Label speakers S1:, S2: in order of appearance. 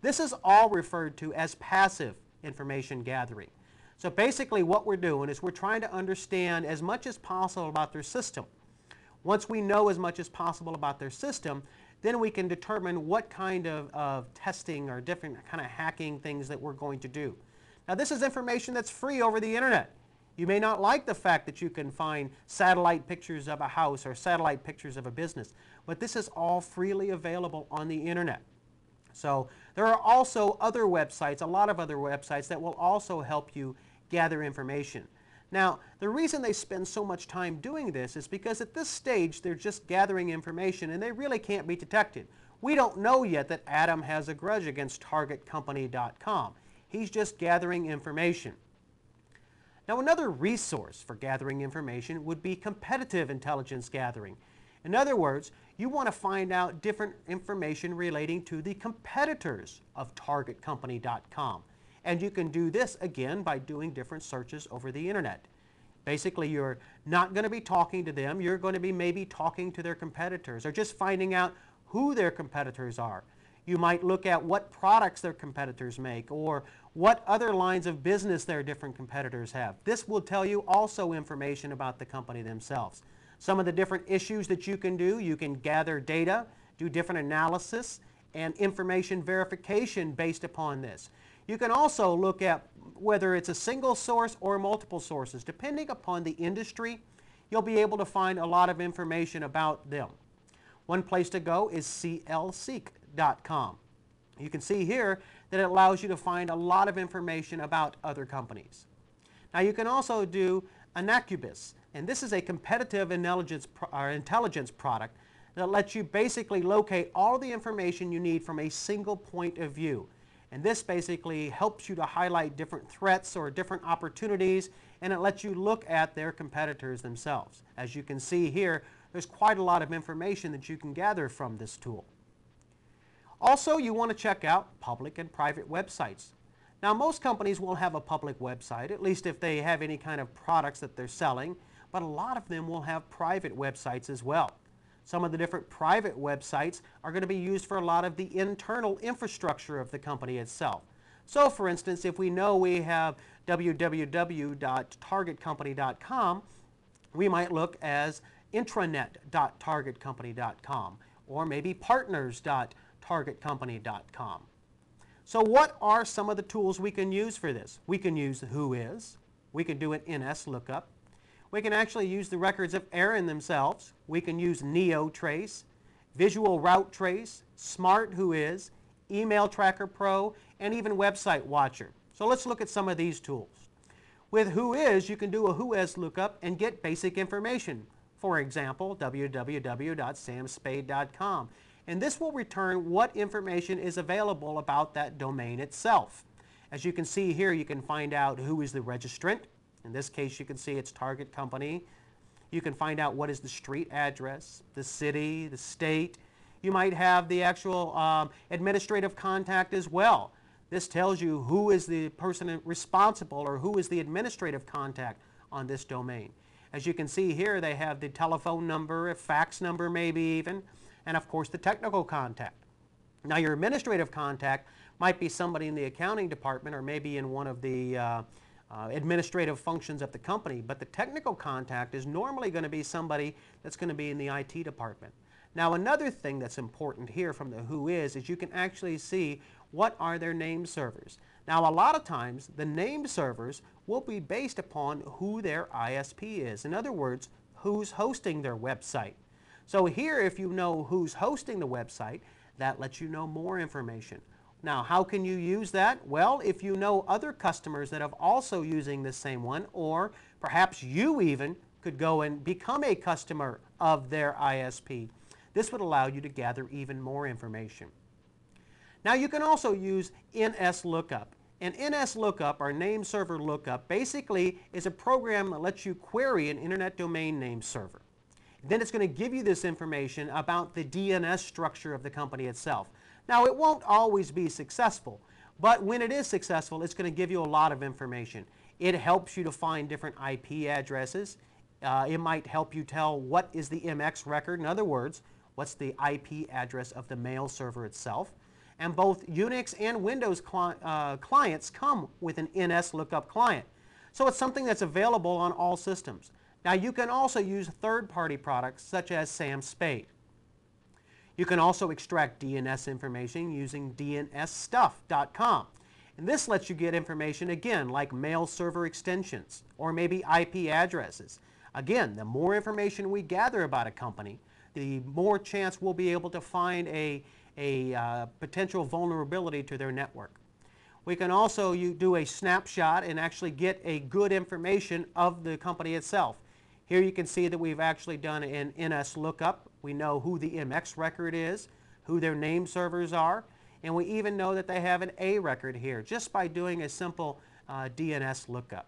S1: This is all referred to as passive information gathering. So basically what we're doing is we're trying to understand as much as possible about their system. Once we know as much as possible about their system, then we can determine what kind of testing or different kind of hacking things that we're going to do. Now this is information that's free over the internet. You may not like the fact that you can find satellite pictures of a house or satellite pictures of a business, but this is all freely available on the internet. So there are also other websites, a lot of other websites that will also help you gather information. Now, the reason they spend so much time doing this is because at this stage they're just gathering information and they really can't be detected. We don't know yet that Adam has a grudge against targetcompany.com. He's just gathering information. Now, another resource for gathering information would be competitive intelligence gathering. In other words, you want to find out different information relating to the competitors of targetcompany.com. And you can do this, again, by doing different searches over the internet. Basically, you're not going to be talking to them. You're going to be maybe talking to their competitors or just finding out who their competitors are. You might look at what products their competitors make or what other lines of business their different competitors have. This will tell you also information about the company themselves. Some of the different issues that you can do, you can gather data, do different analysis, and information verification based upon this. You can also look at whether it's a single source or multiple sources. Depending upon the industry, you'll be able to find a lot of information about them. One place to go is clseek.com. You can see here that it allows you to find a lot of information about other companies. Now you can also do Anacubus, and this is a competitive intelligence product that lets you basically locate all the information you need from a single point of view. And this basically helps you to highlight different threats or different opportunities, and it lets you look at their competitors themselves. As you can see here, there's quite a lot of information that you can gather from this tool. Also, you want to check out public and private websites. Now, most companies will have a public website, at least if they have any kind of products that they're selling, but a lot of them will have private websites as well. Some of the different private websites are going to be used for a lot of the internal infrastructure of the company itself. So, for instance, if we know we have www.targetcompany.com, we might look as intranet.targetcompany.com or maybe partners.targetcompany.com. So what are some of the tools we can use for this? We can use Whois. We can do an NS lookup. We can actually use the records of Aaron themselves. We can use NeoTrace, Visual Route Trace, Smart Whois, Email Tracker Pro, and even Website Watcher. So let's look at some of these tools. With Whois, you can do a Whois lookup and get basic information. For example, www.samspade.com. And this will return what information is available about that domain itself. As you can see here, you can find out who is the registrant. In this case, you can see it's Target Company. You can find out what is the street address, the city, the state. You might have the actual administrative contact as well. This tells you who is the person responsible or who is the administrative contact on this domain. As you can see here, they have the telephone number, a fax number maybe even, and of course the technical contact. Now your administrative contact might be somebody in the accounting department or maybe in one of the administrative functions of the company, but the technical contact is normally going to be somebody that's going to be in the IT department. Now another thing that's important here from the Whois is you can actually see what are their name servers. Now a lot of times the name servers will be based upon who their ISP is. In other words, who's hosting their website. So here, if you know who's hosting the website, that lets you know more information. Now, how can you use that? Well, if you know other customers that are also using the same one, or perhaps you even could go and become a customer of their ISP. This would allow you to gather even more information. Now, you can also use NS Lookup. And NS Lookup, or Name Server Lookup, basically is a program that lets you query an Internet Domain Name Server. Then it's going to give you this information about the DNS structure of the company itself. Now, it won't always be successful, but when it is successful, it's going to give you a lot of information. It helps you to find different IP addresses. It might help you tell what is the MX record. In other words, what's the IP address of the mail server itself. And both Unix and Windows clients come with an NS lookup client. So it's something that's available on all systems. Now you can also use third-party products such as Sam Spade. You can also extract DNS information using dnsstuff.com. And this lets you get information, again, like mail server extensions or maybe IP addresses. Again, the more information we gather about a company, the more chance we'll be able to find a potential vulnerability to their network. We can also do a snapshot and actually get a good information of the company itself. Here you can see that we've actually done an NS lookup. We know who the MX record is, who their name servers are, and we even know that they have an A record here just by doing a simple DNS lookup.